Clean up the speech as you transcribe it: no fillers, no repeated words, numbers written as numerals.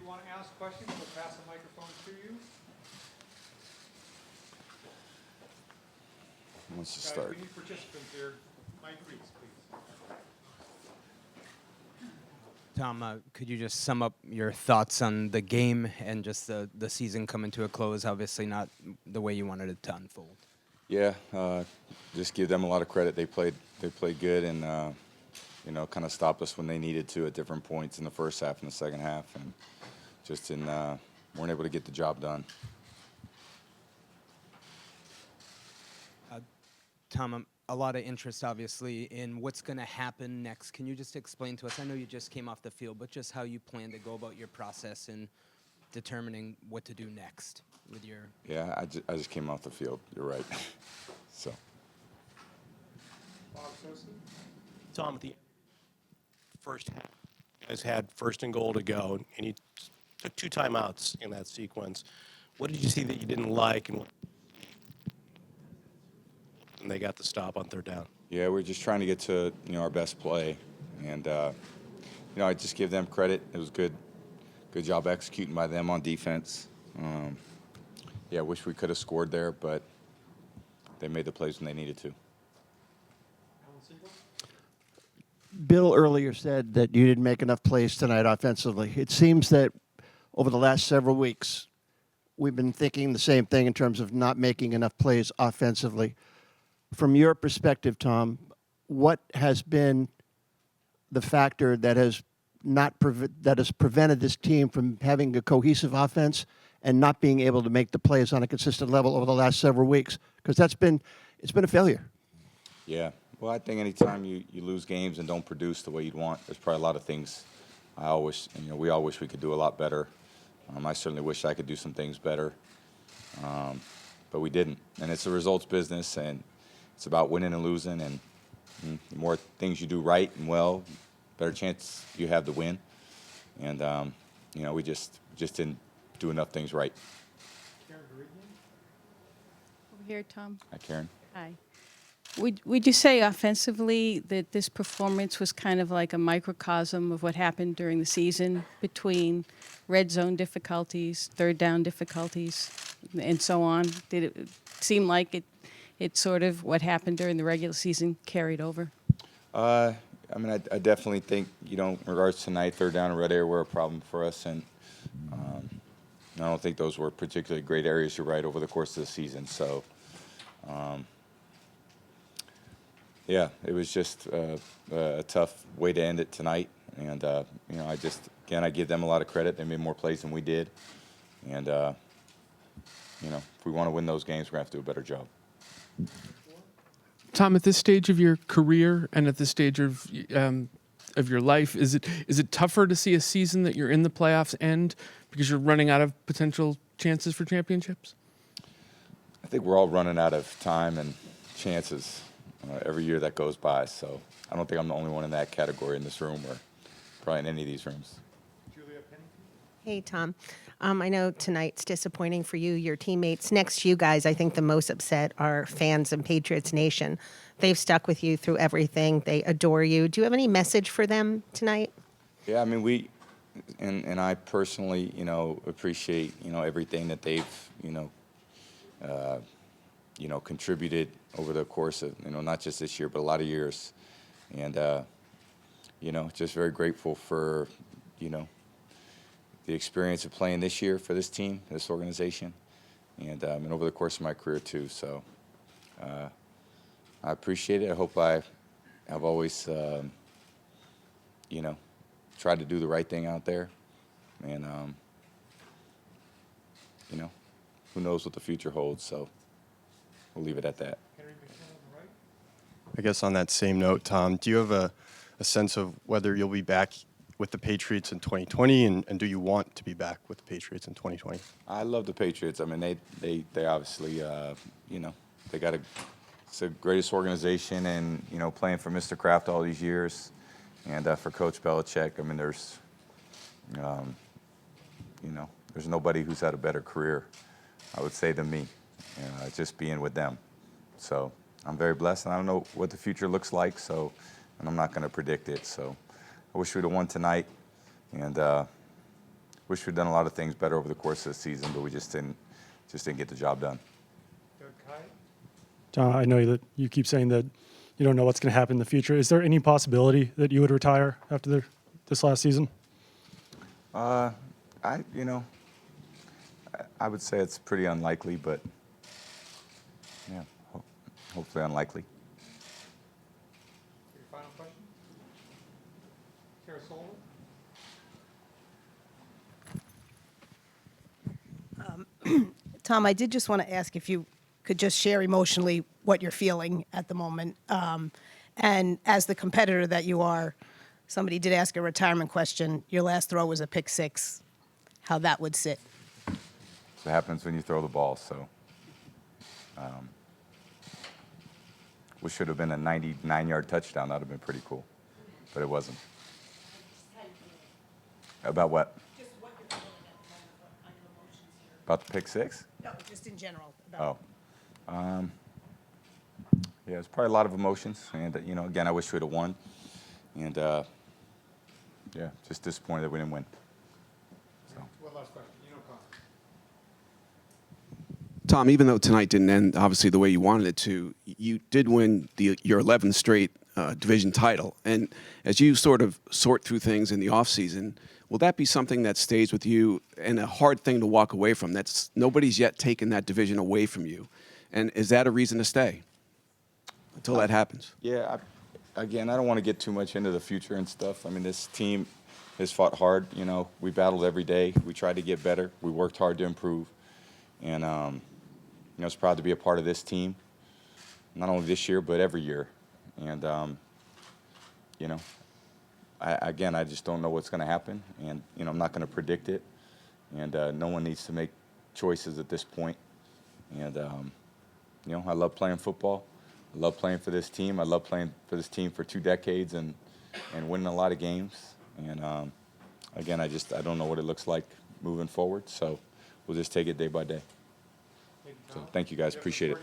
want to ask questions, we'll pass the microphone to you. Who wants to Guys, start? we need participants here. Mike Reese, please. Tom, could you just sum up your thoughts on the game and just the season coming to a close? Obviously not the way you wanted it to unfold. Yeah, just give them a lot of credit. They played good and, kind of stopped us when they needed to at different points in the first half and the second half, and just weren't able to get the job done. Tom, a lot of interest, obviously, in what's going to happen next. Can you just explain to us? I know you just came off the field, but just how you plan to go about your process in determining what to do next with your. Yeah, I just came off the field. You're right. So. Bob Sosa. Tom, at the first half, you guys had first and goal to go, and you took 2 timeouts in that sequence. What did you see that you didn't like, and they got the stop on third down? Yeah, we're just trying to get to our best play, and I just give them credit. It was good job executing by them on defense. I wish we could have scored there, but they made the plays when they needed to. Alan Siegel. Bill earlier said that you didn't make enough plays tonight offensively. It seems that over the last several weeks, we've been thinking the same thing in terms of not making enough plays offensively. From your perspective, Tom, what has been the factor that has prevented this team from having a cohesive offense and not being able to make the plays on a consistent level over the last several weeks? Because it's been a failure. Yeah. Well, I think anytime you lose games and don't produce the way you'd want, there's probably a lot of things we all wish we could do a lot better. I certainly wish I could do some things better, but we didn't. And it's a results business, and it's about winning and losing. And the more things you do right and well, better chance you have to win. And we just didn't do enough things right. Karen Garignan. Over here, Tom. Hi, Karen. Hi. Would you say offensively that this performance was kind of like a microcosm of what happened during the season between red zone difficulties, third down difficulties, and so on? Did it seem like it sort of what happened during the regular season carried over? I definitely think, in regards to tonight, third down and red area were a problem for us, and I don't think those were particularly great areas, you're right, over the course of the season. So, it was just a tough way to end it tonight. And, I give them a lot of credit. They made more plays than we did. And, if we want to win those games, we're going to have to do a better job. Tom, at this stage of your career and at this stage of your life, is it tougher to see a season that you're in the playoffs end because you're running out of potential chances for championships? I think we're all running out of time and chances every year that goes by. So I don't think I'm the only one in that category in this room or probably in any of these rooms. Julia Pennington. Hey, Tom. I know tonight's disappointing for you, your teammates. Next to you guys, I think the most upset are fans of Patriots Nation. They've stuck with you through everything. They adore you. Do you have any message for them tonight? Yeah, we and I personally, appreciate, everything that they've, contributed over the course of, not just this year, but a lot of years. And, just very grateful for, the experience of playing this year for this team, this organization, and over the course of my career too. So I appreciate it. I hope I have always, tried to do the right thing out there. And, who knows what the future holds. So we'll leave it at that. Henry McKinnon on the right. I guess on that same note, Tom, do you have a sense of whether you'll be back with the Patriots in 2020, and do you want to be back with the Patriots in 2020? I love the Patriots. They obviously, they got it's the greatest organization, and, playing for Mr. Kraft all these years, and for Coach Belichick, there's nobody who's had a better career, I would say, than me, just being with them. So I'm very blessed, and I don't know what the future looks like, and I'm not going to predict it. So I wish we'd have won tonight, and wish we'd done a lot of things better over the course of the season, but we just didn't get the job done. Doug Kai? John, I know that you keep saying that you don't know what's going to happen in the future. Is there any possibility that you would retire after this last season? I would say it's pretty unlikely, but yeah, hopefully unlikely. Your final question? Kara Solomon? Tom, I did just want to ask if you could just share emotionally what you're feeling at the moment. And as the competitor that you are, somebody did ask a retirement question. Your last throw was a pick six. How that would sit? So it happens when you throw the ball. So, which should have been a 99-yard touchdown. That would have been pretty cool, but it wasn't. About what? Just what you're feeling at the moment, what kind of emotions you're... About the pick six? No, just in general. Oh. Yeah, it's probably a lot of emotions, and again, I wish we'd have won, and yeah, just disappointed that we didn't win. So. One last question. Connor. Tom, even though tonight didn't end obviously the way you wanted it to, you did win your 11th straight division title. And as you sort of sort through things in the offseason, will that be something that stays with you and a hard thing to walk away from? Nobody's yet taken that division away from you. And is that a reason to stay until that happens? Yeah, again, I don't want to get too much into the future and stuff. I mean, this team has fought hard. We battled every day. We tried to get better. We worked hard to improve. And, I was proud to be a part of this team, not only this year, but every year. And, I just don't know what's going to happen. And, I'm not going to predict it. And no one needs to make choices at this point. And, I love playing football. I love playing for this team. I love playing for this team for 2 decades and winning a lot of games. And, again, I don't know what it looks like moving forward. So we'll just take it day by day. So thank you guys. Appreciate it.